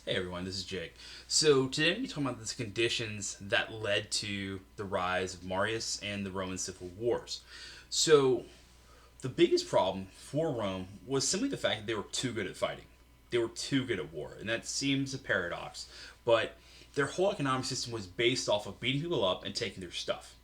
Hey everyone, this is Jake. So today we're talking about the conditions that led to the rise of Marius and the Roman civil wars. So the biggest problem for Rome was simply the fact that they were too good at fighting. They were too good at war, and that seems a paradox, but their whole economic system was based off of beating people up and taking their stuff.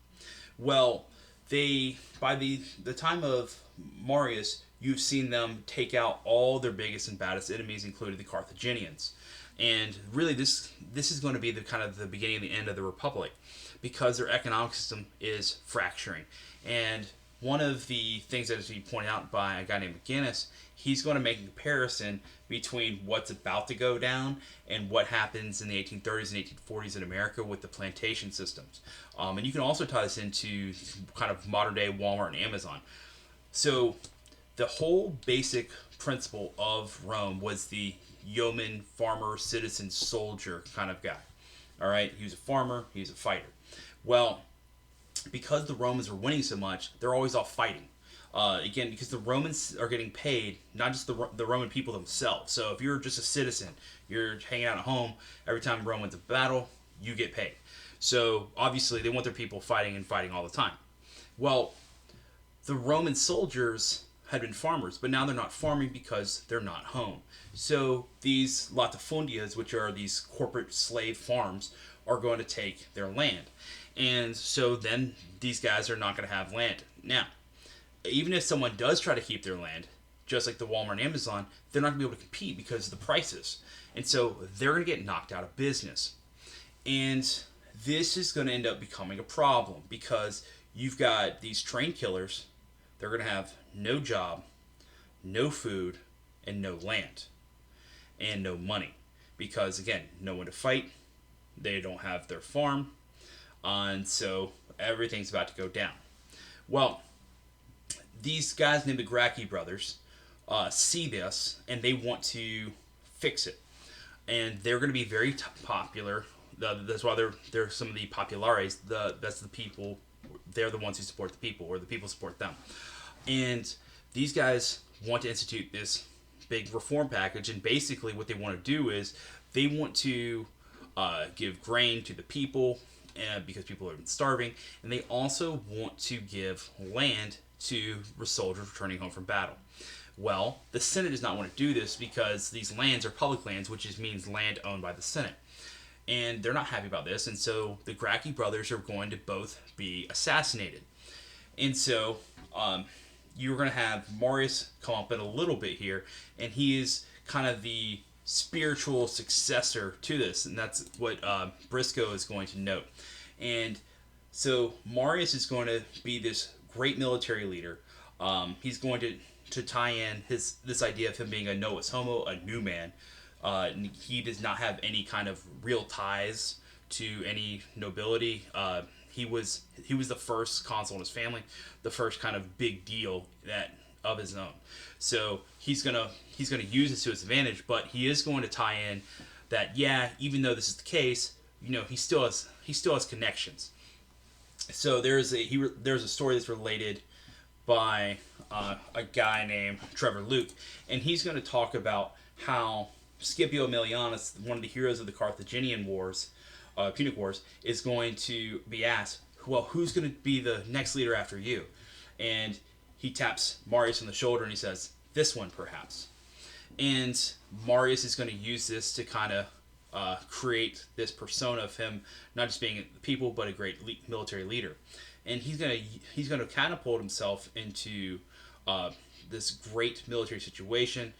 Well, they by the time of Marius, you've seen them take out all their biggest and baddest enemies, including the Carthaginians. And really, this is going to be the kind of the beginning and the end of the Republic, because their economic system is fracturing. And one of the things that is being pointed out by a guy named McGinnis, he's going to make a comparison between what's about to go down and what happens in the 1830s and 1840s in America with the plantation systems. And you can also tie this into kind of modern day Walmart and Amazon. So the whole basic principle of Rome was the yeoman, farmer, citizen, soldier kind of guy. All right, he was a farmer, he was a fighter. Well, because the Romans were winning so much, they're always off fighting. Again, because the Romans are getting paid, not just the Roman people themselves. So if you're just a citizen, you're hanging out at home, every time Rome wins a battle, you get paid. So obviously they want their people fighting and fighting all the time. Well, the Roman soldiers had been farmers, but now they're not farming because they're not home. So these latifundias, which are these corporate slave farms, are going to take their land. And so then these guys are not going to have land. Now, even if someone does try to keep their land, just like the Walmart and Amazon, they're not going to be able to compete because of the prices. And so they're going to get knocked out of business. And this is going to end up becoming a problem because you've got these train killers. They're going to have no job, no food, and no land, and no money. Because, again, no one to fight. They don't have their farm. And so everything's about to go down. Well, these guys named the Gracchi Brothers see this, and they want to fix it. And they're going to be very popular. That's why they're some of the populares. That's the people. They're the ones who support the people, or the people support them. And these guys want to institute this big reform package, and basically what they want to do is they want to give grain to the people because people are starving, and they also want to give land to soldiers returning home from battle. Well, the Senate does not want to do this because these lands are public lands, which just means land owned by the Senate. And they're not happy about this, and so the Gracchi brothers are going to both be assassinated. And so you're going to have Marius come up in a little bit here, and he is kind of the spiritual successor to this, and that's what Briscoe is going to note. And so Marius is going to be this great military leader. He's going to tie in this idea of him being a novus homo, a new man. He does not have any kind of real ties to any nobility. He was the first consul in his family, the first kind of big deal that of his own. So he's gonna use this to his advantage, but he is going to tie in that even though this is the case, he still has connections. So there's a story that's related by a guy named Trevor Luke, and he's going to talk about how Scipio Aemilianus, one of the heroes of the Carthaginian Wars, Punic Wars, is going to be asked, well, who's going to be the next leader after you? And he taps Marius on the shoulder and he says, this one perhaps. And Marius is going to use this to kind of create this persona of him not just being the people but a great military leader. And he's going to catapult himself into this great military situation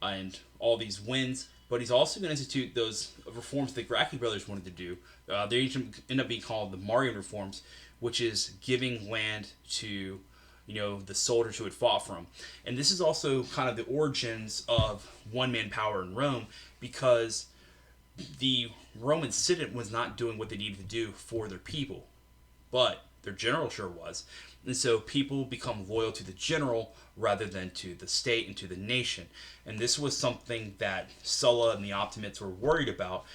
and all these wins. But he's also going to institute those reforms that the Gracchi brothers wanted to do. They end up being called the Marian reforms, which is giving land to the soldiers who had fought for him. And this is also kind of the origins of one-man power in Rome, because the Roman Senate was not doing what they needed to do for their people, but their general sure was. And so people become loyal to the general rather than to the state and to the nation. And this was something that Sulla and the Optimates were worried about.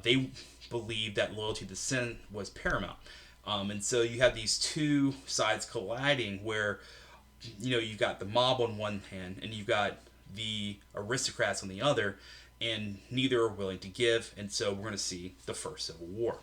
They believed that loyalty to the Senate was paramount. And so you have these two sides colliding where, you've got the mob on one hand and you've got the aristocrats on the other. and neither are willing to give, and so we're going to see the First Civil War.